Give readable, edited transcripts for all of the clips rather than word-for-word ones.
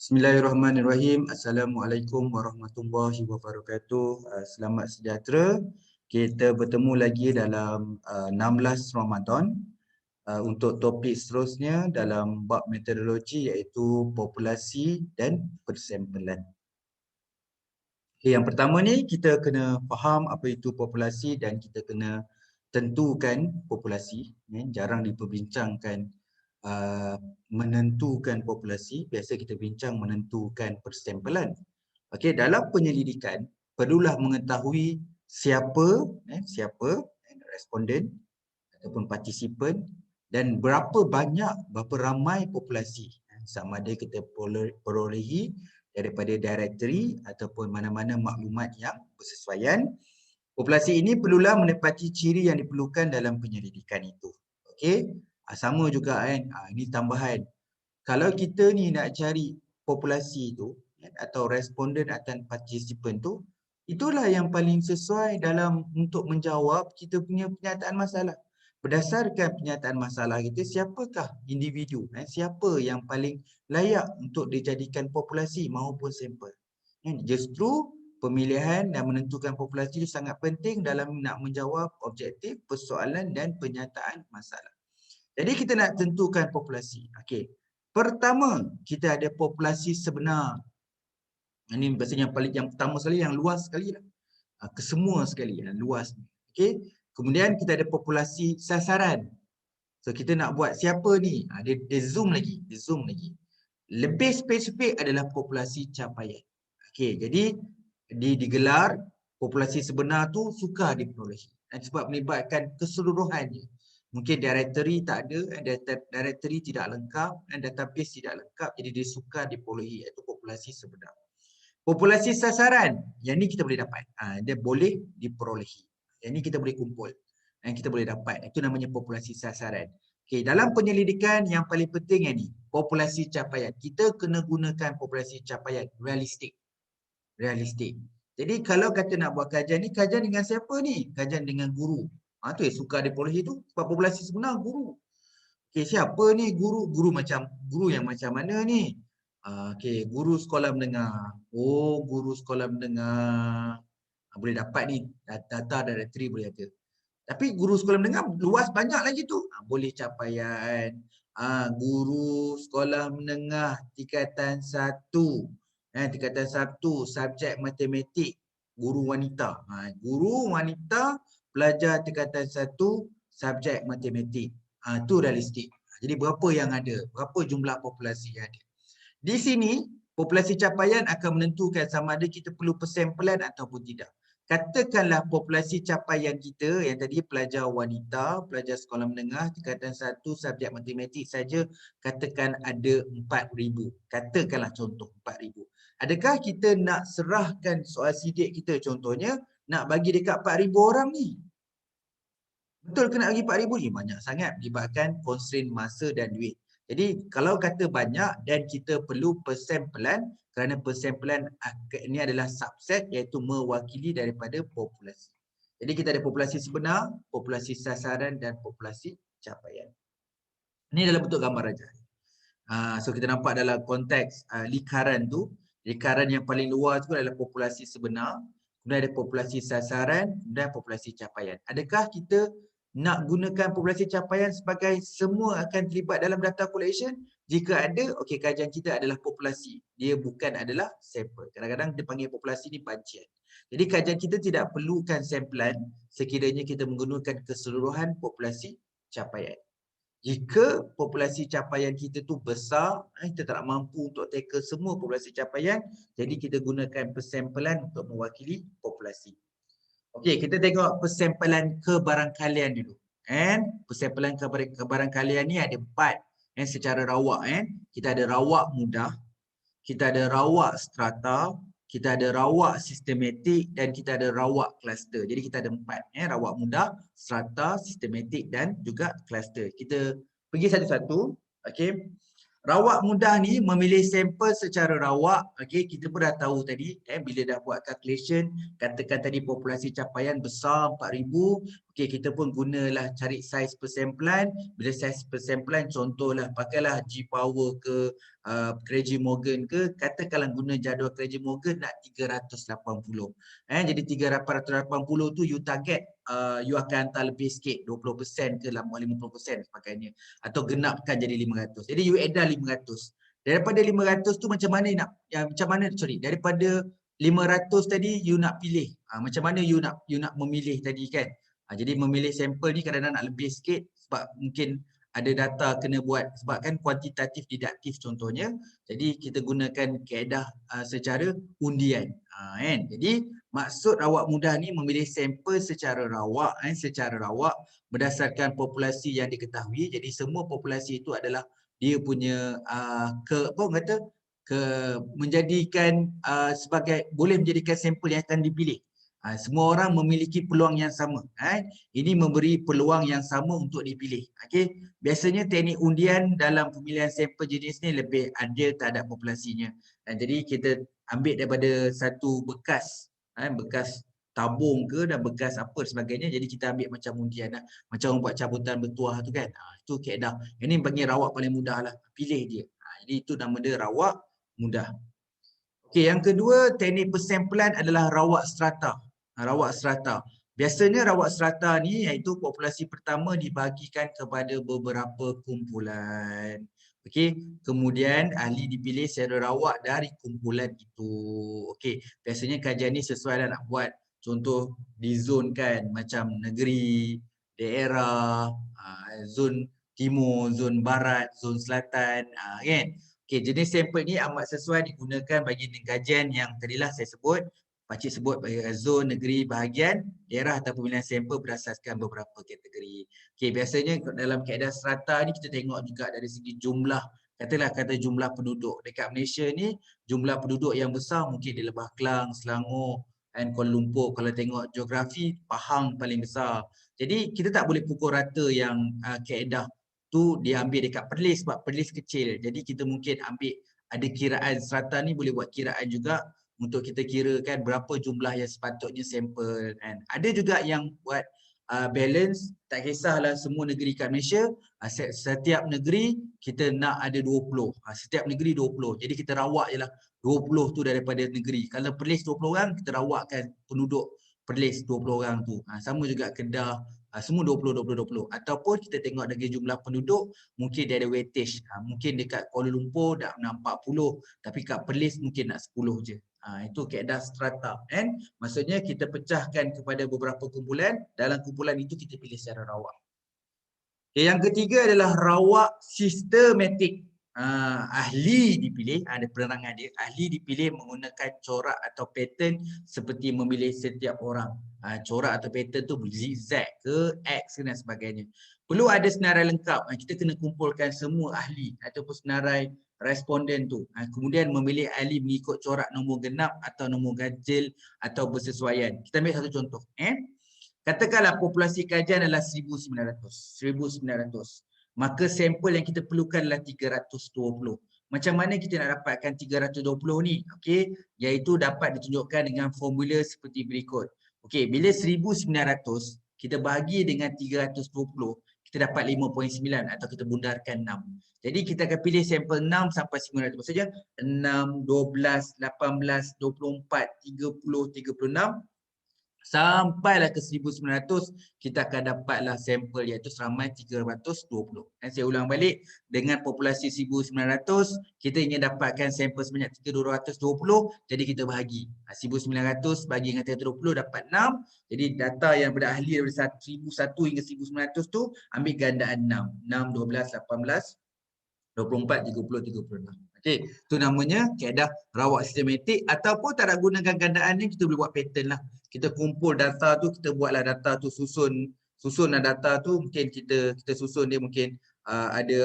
Bismillahirrahmanirrahim. Assalamualaikum warahmatullahi wabarakatuh. Selamat sejahtera. Kita bertemu lagi dalam 16 Ramadan untuk topik seterusnya dalam bab metodologi iaitu populasi dan persempelan. Okay, yang pertama ni kita kena faham apa itu populasi dan kita kena tentukan populasi. Jarang diperbincangkan menentukan populasi, biasa kita bincang menentukan persempelan. Okey, dalam penyelidikan perlulah mengetahui siapa responden ataupun partisipan dan berapa ramai populasi sama ada kita perolehi daripada directory ataupun mana-mana maklumat yang bersesuaian. Populasi ini perlulah menepati ciri yang diperlukan dalam penyelidikan itu. Okey, sama juga kan, ini tambahan. Kalau kita ni nak cari populasi tu atau responden atau partisipan tu, itulah yang paling sesuai dalam untuk menjawab kita punya penyataan masalah. Berdasarkan penyataan masalah kita, siapakah individu, siapa yang paling layak untuk dijadikan populasi maupun sampel. Justru pemilihan dan menentukan populasi itu sangat penting dalam nak menjawab objektif, persoalan dan penyataan masalah. Jadi kita nak tentukan populasi. Okey. Pertama, kita ada populasi sebenar. Ini biasanya yang pertama sekali, yang luas sekali lah. Kesemua sekali, yang luas. Okey. Kemudian kita ada populasi sasaran. So kita nak buat siapa ni? Dia zoom lagi. Lebih spesifik adalah populasi capaian. Okey, jadi digelar populasi sebenar tu sukar diperolehi. Sebab melibatkan keseluruhannya. Mungkin directory tak ada, directory tidak lengkap dan database tidak lengkap, jadi dia sukar diperolehi, iaitu populasi sebenar. Populasi sasaran, yang ni kita boleh dapat. Dia boleh diperolehi. Yang ni kita boleh kumpul. Dan kita boleh dapat. Itu namanya populasi sasaran. Okay, dalam penyelidikan yang paling penting yang ni, populasi capaian. Kita kena gunakan populasi capaian realistik. Jadi kalau kata nak buat kajian ni, kajian dengan siapa ni? Kajian dengan guru. Tu yang suka diperolehi tu, sebab populasi sebenar guru. Okay, siapa ni guru? Guru yang macam mana ni? Okay, guru sekolah menengah. Oh, guru sekolah menengah. Boleh dapat ni, data directory boleh ada. Tapi guru sekolah menengah luas banyak lagi tu. Boleh capaian. Guru sekolah menengah tingkatan 1. Tingkatan 1, subjek matematik, guru wanita. Guru wanita pelajar tingkatan 1, subjek matematik. Itu realistik. Jadi berapa yang ada? Berapa jumlah populasi yang ada? Di sini, populasi capaian akan menentukan sama ada kita perlu persempelan ataupun tidak. Katakanlah populasi capaian kita yang tadi pelajar wanita, pelajar sekolah menengah, tingkatan 1, subjek matematik saja, katakan ada 4,000. Katakanlah contoh 4,000. Adakah kita nak serahkan soal sidik kita contohnya, nak bagi dekat 4,000 orang ni? Betul ke nak bagi 4,000 ni? Banyak sangat melibatkan constraint masa dan duit. Jadi kalau kata banyak dan kita perlu persempelan, kerana persempelan ini adalah subset iaitu mewakili daripada populasi. Jadi kita ada populasi sebenar, populasi sasaran dan populasi capaian. Ini dalam bentuk gambar aja. So kita nampak dalam konteks lingkaran tu, lingkaran yang paling luar tu adalah populasi sebenar, kemudian ada populasi sasaran dan populasi capaian. Adakah kita nak gunakan populasi capaian sebagai semua akan terlibat dalam data collection? Jika ada, okey, kajian kita adalah populasi. Dia bukan adalah sampel. Kadang-kadang dia panggil populasi ni pancian. Jadi kajian kita tidak perlukan samplan sekiranya kita menggunakan keseluruhan populasi capaian. Jika populasi capaian kita tu besar, kita tak mampu untuk tackle semua populasi capaian, jadi kita gunakan persempelan untuk mewakili populasi. Okey, kita tengok persempelan kebarangkalian dulu. Persempelan kebarangkalian ni ada 4 secara rawak. Kita ada rawak mudah, kita ada rawak strata, kita ada rawak sistematik dan kita ada rawak kluster. Jadi kita ada 4, rawak mudah, strata, sistematik dan juga kluster. Kita pergi satu-satu. Okey. Rawak mudah ni memilih sampel secara rawak. Okey, kita pun dah tahu tadi bila dah buat calculation, katakan tadi populasi capaian besar 4,000. Okey, kita pun gunalah cari saiz persamplan. Bila saiz persamplan, contohlah pakailah G Power ke Craigie Morgan ke, katakanlah guna jadual Craigie Morgan nak 380. Jadi 380 tu you target you akan hantar lebih sikit 20% ke 50% sebagainya, atau genapkan jadi 500. Jadi you add 500. Daripada 500 tu macam mana daripada 500 tadi you nak pilih. Macam mana you nak memilih tadi kan. Jadi memilih sampel ni kadang-kadang nak lebih sikit sebab mungkin ada data kena buat sebab kan kuantitatif didaktif contohnya. Jadi kita gunakan kaedah secara undian. Kan. Jadi maksud rawak mudah ni memilih sampel secara rawak berdasarkan populasi yang diketahui. Jadi semua populasi itu adalah dia punya menjadikan sebagai boleh menjadikan sampel yang akan dipilih. Semua orang memiliki peluang yang sama. Ini memberi peluang yang sama untuk dipilih. Okey, biasanya teknik undian dalam pemilihan sampel jenis ni lebih adil terhadap populasinya. Jadi kita ambil daripada satu bekas tabung ke dan bekas apa sebagainya, jadi kita ambil macam undian lah. Macam orang buat cabutan bertuah tu kan. Itu kaedah. Ini bagi rawak paling mudah lah. Pilih dia. Jadi itu nama dia rawak mudah. Okey, yang kedua teknik persamplan adalah rawak strata. Rawak strata. Biasanya rawak strata ni iaitu populasi pertama dibahagikan kepada beberapa kumpulan. Okey, kemudian ahli dipilih secara rawak dari kumpulan itu. Okey, biasanya kajian ni sesuai lah nak buat contoh di zon kan, macam negeri, daerah, zon timur, zon barat, zon selatan, kan. Okey, jenis sampel ni amat sesuai digunakan bagi kajian yang tadilah saya sebut. Pakcik sebut zon, negeri, bahagian, daerah atau pemilihan sampel berdasarkan beberapa kategori. Okey, biasanya dalam kaedah strata ni kita tengok juga dari segi jumlah, kata jumlah penduduk. Dekat Malaysia ni jumlah penduduk yang besar mungkin di Lebah Kelang, Selangor dan Kuala Lumpur. Kalau tengok geografi, Pahang paling besar. Jadi kita tak boleh pukul rata yang kaedah tu dia ambil dekat Perlis sebab Perlis kecil. Jadi kita mungkin ambil ada kiraan strata ni boleh buat kiraan juga untuk kita kirakan berapa jumlah yang sepatutnya sampel kan. Ada juga yang buat balance, tak kisahlah semua negeri kat Malaysia, setiap negeri kita nak ada 20. Setiap negeri 20. Jadi kita rawak je lah 20 tu daripada negeri. Kalau Perlis 20 orang, kita rawakkan penduduk Perlis 20 orang tu. Sama juga Kedah, semua 20. Ataupun kita tengok dari jumlah penduduk, mungkin dia ada weightage. Mungkin dekat Kuala Lumpur dah nak 40, tapi kat Perlis mungkin nak 10 je. Itu kaedah strata. Maksudnya kita pecahkan kepada beberapa kumpulan, dalam kumpulan itu kita pilih secara rawak. Okay, yang ketiga adalah rawak sistematik. Ahli dipilih, ada penerangan dia. Ahli dipilih menggunakan corak atau pattern seperti memilih setiap orang. Corak atau pattern tu zigzag ke, X ke dan sebagainya. Perlu ada senarai lengkap. Kita kena kumpulkan semua ahli ataupun senarai responden tu. Kemudian memilih ahli mengikut corak nombor genap atau nombor ganjil atau bersesuaian. Kita ambil satu contoh. Katakanlah populasi kajian adalah 1,900. Maka sampel yang kita perlukan adalah 320. Macam mana kita nak dapatkan 320 ni? Okey, iaitu dapat ditunjukkan dengan formula seperti berikut. Okey, bila 1,900 kita bahagi dengan 320, kita dapat 5.9 atau kita bundarkan 6. Jadi kita akan pilih sampel 6 sampai 900 saja. 6, 12, 18, 24, 30, 36. Sampailah ke 1,900, kita akan dapatlah sampel iaitu seramai 320. Dan saya ulang balik, dengan populasi 1,900, kita ingin dapatkan sampel sebanyak 320, jadi kita bahagi. 1,900 bagi dengan 320 dapat 6. Jadi data yang berahli daripada 1,001 hingga 1,900 tu, ambil gandaan 6. 6, 12, 18, 24, 30, 36. Okey, itu namanya kaedah rawak sistematik, ataupun tak nak gunakan gandaan ni, kita boleh buat pattern lah. Kita kumpul data tu, kita buatlah data tu susunlah data tu, mungkin kita susun dia mungkin ada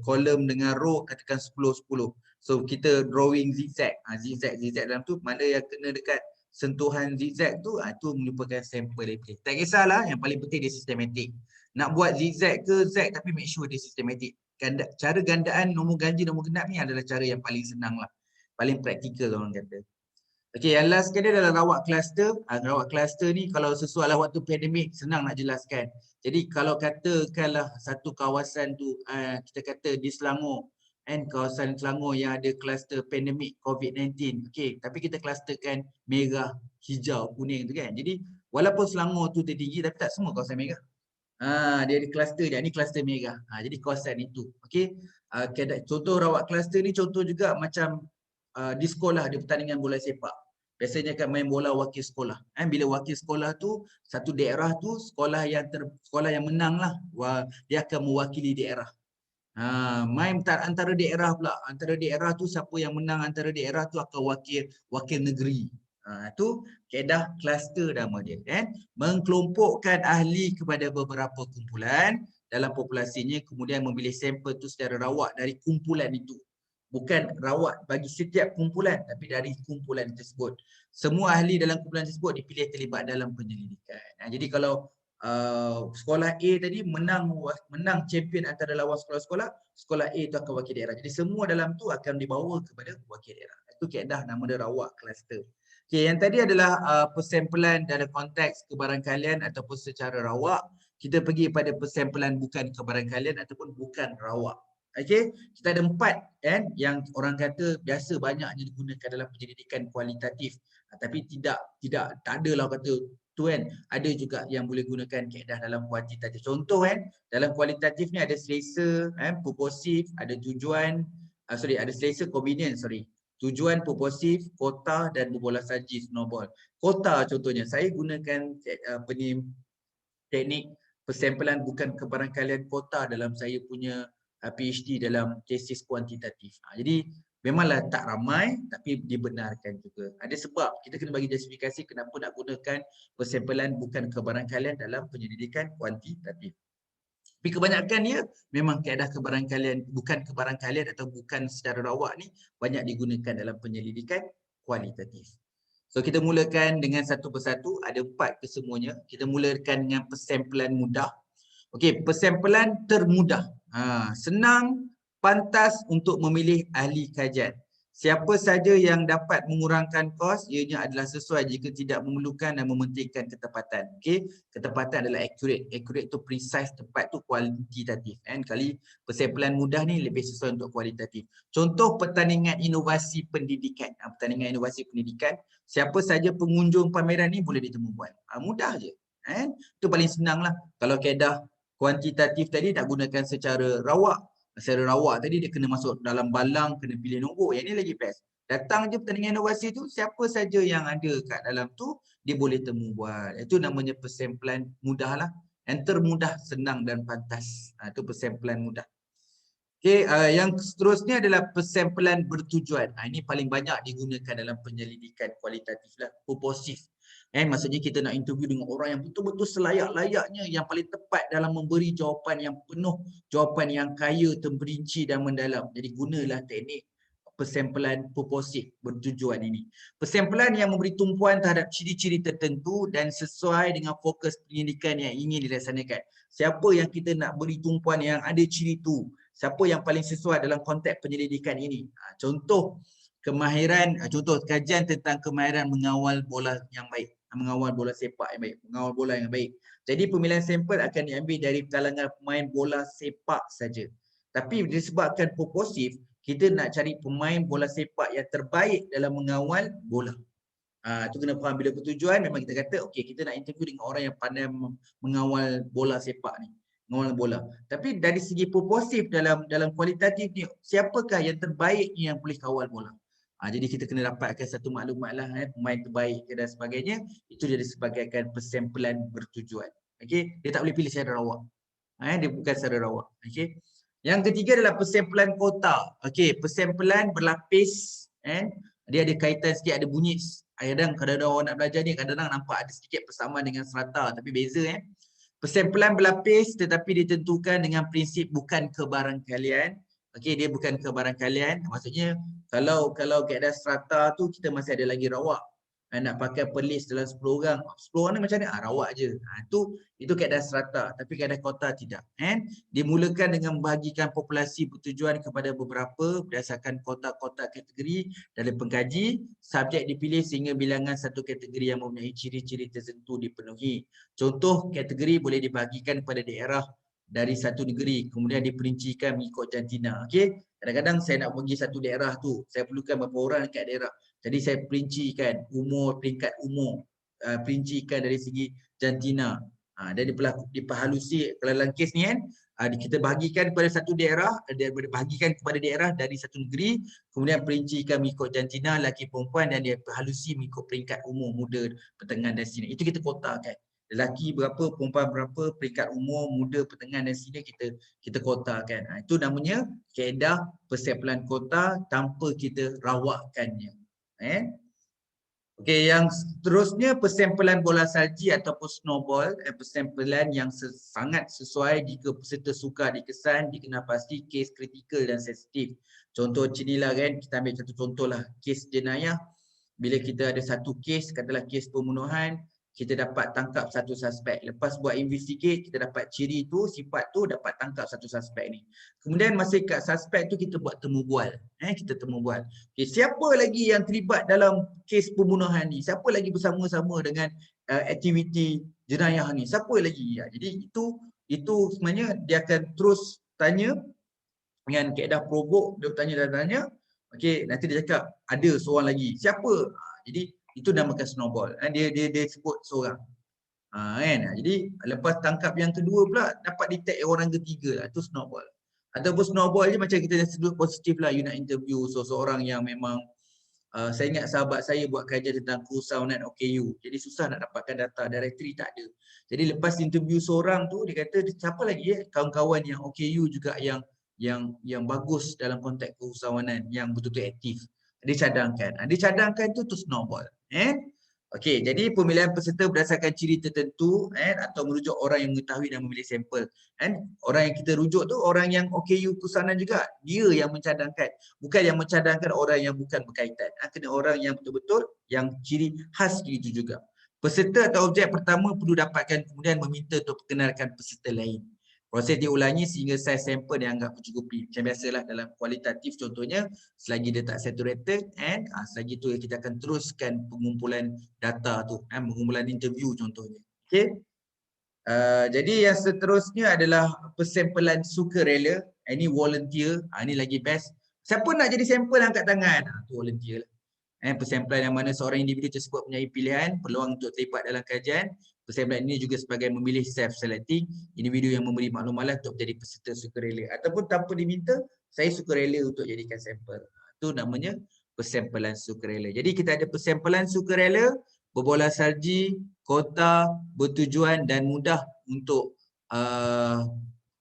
kolom dengan row katakan 10 10. So kita drawing zigzag, zigzag dalam tu, mana yang kena dekat sentuhan zigzag tu, itu merupakan sampel dia. Tak kisahlah, yang paling penting dia sistematik. Nak buat zigzag ke Z tapi make sure dia sistematik. cara gandaan nombor ganjil, nombor genap ni adalah cara yang paling senang lah. Paling praktikal orang kata. Okey, yang last sekali adalah rawat kluster. Rawat kluster ni kalau sesuai lah waktu pandemik, senang nak jelaskan. Jadi kalau katakanlah satu kawasan tu, kita kata di Selangor, kawasan Selangor yang ada kluster pandemik COVID-19. Okey, tapi kita klusterkan merah, hijau, kuning tu kan. Jadi walaupun Selangor tu tertinggi tapi tak semua kawasan merah. Dia ada kluster dia, ni kluster merah. Jadi kawasan itu. Okey. Contoh rawat kluster ni contoh juga macam di sekolah ada pertandingan bola sepak. Biasanya akan main bola wakil sekolah. Bila wakil sekolah tu, satu daerah tu sekolah yang menang lah. Dia akan mewakili daerah. Main antara daerah pula. Antara daerah tu siapa yang menang antara daerah tu akan wakil negeri. Itu kaedah kluster nama dia kan. Mengkelompokkan ahli kepada beberapa kumpulan dalam populasinya, kemudian memilih sampel tu secara rawat dari kumpulan itu. Bukan rawat bagi setiap kumpulan tapi dari kumpulan tersebut. Semua ahli dalam kumpulan tersebut dipilih terlibat dalam penyelidikan. Jadi kalau sekolah A tadi menang champion antara lawan sekolah-sekolah, sekolah A itu akan wakil daerah. Jadi semua dalam tu akan dibawa kepada wakil daerah. Itu kaedah nama dia rawat kluster. Okey, yang tadi adalah persempelan dalam konteks kebarangkalian ataupun secara rawak. Kita pergi pada persempelan bukan kebarangkalian ataupun bukan rawak. Okey, kita ada 4 kan yang orang kata biasa banyaknya digunakan dalam penyelidikan kualitatif. Tapi tak adalah kata tu kan. Ada juga yang boleh gunakan kaedah dalam kuantitatif. Contoh kan, dalam kualitatif ni ada selesa, purposif, ada tujuan, ada selesa, convenience, tujuan, purposif, kota dan berbola saji, snowball. Kota contohnya, saya gunakan teknik persempelan bukan kebarangkalian kota dalam saya punya PhD dalam tesis kuantitatif. Jadi memanglah tak ramai tapi dibenarkan juga. Ada sebab kita kena bagi justifikasi kenapa nak gunakan persempelan bukan kebarangkalian dalam penyelidikan kuantitatif. Tapi kebanyakan dia memang kaedah kebarangkalian, bukan kebarangkalian atau bukan secara rawak ni banyak digunakan dalam penyelidikan kualitatif. So kita mulakan dengan satu persatu, ada 4 kesemuanya. Kita mulakan dengan persempelan mudah. Okey, persempelan termudah. Senang, pantas untuk memilih ahli kajian. Siapa saja yang dapat mengurangkan kos, ianya adalah sesuai jika tidak memerlukan dan mementingkan ketepatan. Okey, ketepatan adalah accurate. Accurate tu precise, tepat tu kualitatif. Kali persempelan mudah ni lebih sesuai untuk kualitatif. Contoh pertandingan inovasi pendidikan. Pertandingan inovasi pendidikan, siapa saja pengunjung pameran ni boleh ditemu buat. Mudah je. Itu paling senang lah. Kalau kaedah kuantitatif tadi nak gunakan secara rawak. Secara rawak tadi dia kena masuk dalam balang, kena pilih nombor. Yang ni lagi best. Datang je pertandingan inovasi tu, siapa saja yang ada kat dalam tu, dia boleh temu buat. Itu namanya persempelan mudah lah. Yang termudah, senang dan pantas. Itu persempelan mudah. Okey, yang seterusnya adalah persempelan bertujuan. Ini paling banyak digunakan dalam penyelidikan kualitatif lah, purposif. Maksudnya kita nak interview dengan orang yang betul-betul selayak-layaknya, yang paling tepat dalam memberi jawapan yang penuh, jawapan yang kaya, terperinci dan mendalam. Jadi gunalah teknik persempelan purposif bertujuan ini. Persempelan yang memberi tumpuan terhadap ciri-ciri tertentu dan sesuai dengan fokus penyelidikan yang ingin dilaksanakan. Siapa yang kita nak beri tumpuan yang ada ciri tu? Siapa yang paling sesuai dalam konteks penyelidikan ini? Contoh kemahiran, contoh kajian tentang kemahiran mengawal bola yang baik, mengawal bola sepak yang baik, mengawal bola yang baik. Jadi pemilihan sampel akan diambil dari kalangan pemain bola sepak saja. Tapi disebabkan purposif, kita nak cari pemain bola sepak yang terbaik dalam mengawal bola. Itu kena faham. Bila bertujuan, memang kita kata okey, kita nak interview dengan orang yang pandai mengawal bola sepak ni, mengawal bola. Tapi dari segi purposif dalam kualitatif ni, siapakah yang terbaik yang boleh kawal bola? Jadi kita kena dapatkan satu maklumat lah, pemain terbaik dan sebagainya. Itu dia disebabkan persempelan bertujuan. Okey, dia tak boleh pilih secara rawak. Dia bukan secara rawak. Okey. Yang ketiga adalah persempelan kota. Okey, persempelan berlapis. Dia ada kaitan sikit, ada bunyi. Kadang-kadang orang nak belajar ni, kadang-kadang nampak ada sedikit persamaan dengan serata, tapi beza. Persempelan berlapis tetapi ditentukan dengan prinsip bukan kebarangkalian. Okey, dia bukan kebarangkalian. Maksudnya kalau kaedah strata tu kita masih ada lagi rawak. nak pakai pelis dalam 10 orang. 10 orang ni macam mana? Rawak je. Itu keadaan strata, tapi keadaan kota tidak. Dimulakan dengan membahagikan populasi bertujuan kepada beberapa berdasarkan kota-kota kategori dari pengkaji. Subjek dipilih sehingga bilangan satu kategori yang mempunyai ciri-ciri tertentu dipenuhi. Contoh kategori boleh dibahagikan kepada daerah dari satu negeri, kemudian diperincikan mengikut jantina. Okey, kadang-kadang saya nak pergi satu daerah tu, saya perlukan berapa orang dekat daerah. Jadi saya perincikan umur, peringkat umur, perincikan dari segi jantina. Dan diperhalusi kalau dalam kes ni kan, kita bahagikan kepada satu daerah, bahagikan kepada daerah dari satu negeri, kemudian perincikan mengikut jantina, lelaki perempuan, dan dia perhalusi mengikut peringkat umur, muda, pertengahan dan senior. Itu kita kotakan. Lelaki berapa, perempuan berapa, peringkat umur, muda, pertengahan dan senior kita kotakan. Itu namanya kaedah persampling kota tanpa kita rawakkannya. Okey, yang seterusnya persampling bola salji ataupun snowball, persampling yang sangat sesuai jika peserta sukar dikesan, dikenal pasti kes kritikal dan sensitif. Contoh inilah kan, kita ambil satu contohlah kes jenayah. Bila kita ada satu kes, katalah kes pembunuhan, kita dapat tangkap satu suspek. Lepas buat investigate, kita dapat ciri tu, sifat tu, dapat tangkap satu suspek ni. Kemudian masa kat suspek tu kita buat temu bual. Kita temu bual. Okay, siapa lagi yang terlibat dalam kes pembunuhan ni? Siapa lagi bersama-sama dengan aktiviti jenayah ni? Siapa lagi? Jadi itu sebenarnya dia akan terus tanya dengan kaedah probok, dia tanya. Okey, nanti dia cakap ada seorang lagi. Siapa? Jadi itu namakan snowball. Dia sebut seorang. Jadi lepas tangkap yang kedua pula dapat detect orang ketiga lah. Itu snowball. Ataupun snowball je macam kita dah sebut positif lah. You nak interview seseorang yang memang saya ingat sahabat saya buat kajian tentang keusahawanan OKU. Jadi susah nak dapatkan data, directory tak ada. Jadi lepas interview seorang tu dia kata siapa lagi kawan-kawan yang OKU juga yang bagus dalam konteks keusahawanan, yang betul-betul aktif. Dia cadangkan tu snowball. Okey, jadi pemilihan peserta berdasarkan ciri tertentu atau merujuk orang yang mengetahui dan memilih sampel. Orang yang kita rujuk tu orang yang OKU keusahawanan juga. Dia yang mencadangkan. Bukan yang mencadangkan orang yang bukan berkaitan. Kena orang yang betul-betul yang ciri khas itu juga. Peserta atau objek pertama perlu dapatkan kemudian meminta untuk perkenalkan peserta lain. Proses diulangi sehingga saiz sampel dianggap mencukupi. Macam biasalah dalam kualitatif contohnya, selagi dia tak saturated selagi tu kita akan teruskan pengumpulan data tu, pengumpulan interview contohnya. Okey. Jadi yang seterusnya adalah persampelan sukarela. Ini volunteer, ini lagi best. Siapa nak jadi sampel angkat tangan? Tu volunteer lah. Persampling yang mana seorang individu tersebut mempunyai pilihan, peluang untuk terlibat dalam kajian. Persampling ini juga sebagai memilih self-selecting, individu yang memberi maklumat untuk menjadi peserta sukarela. Ataupun tanpa diminta, saya sukarela untuk jadikan sampel. Itu namanya persampling sukarela. Jadi kita ada persampling sukarela, berbola salji, kota, bertujuan dan mudah untuk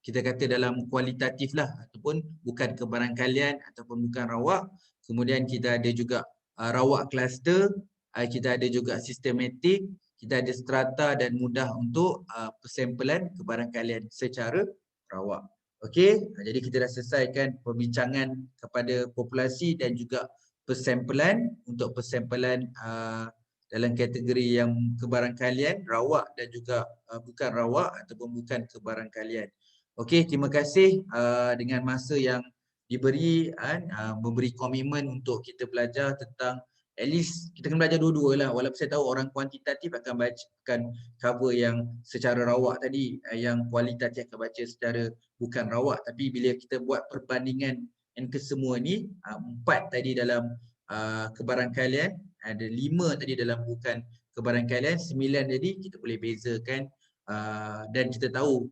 kita kata dalam kualitatif lah, ataupun bukan kebarangkalian ataupun bukan rawak. Kemudian kita ada juga rawak kluster, kita ada juga sistematik, kita ada strata dan mudah untuk persampelan kebarangkalian secara rawak. Okey, jadi kita dah selesaikan perbincangan kepada populasi dan juga persampelan. Untuk persampelan dalam kategori yang kebarangkalian, rawak dan juga bukan rawak ataupun bukan kebarangkalian. Okey, terima kasih dengan masa yang diberi, memberi komitmen untuk kita belajar tentang, at least kita kena belajar dua-dua lah. Walaupun saya tahu orang kuantitatif akan cover yang secara rawak tadi, yang kualitatif akan baca secara bukan rawak. Tapi bila kita buat perbandingan kesemua ni, 4 tadi dalam kebarangkalian, ada 5 tadi dalam bukan kebarangkalian, 9 tadi kita boleh bezakan dan kita tahu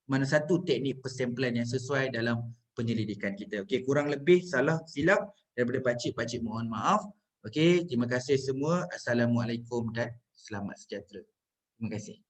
mana satu teknik persampling yang sesuai dalam penyelidikan kita. Okey, kurang lebih salah silap daripada pakcik mohon maaf. Okey, terima kasih semua. Assalamualaikum dan selamat sejahtera. Terima kasih.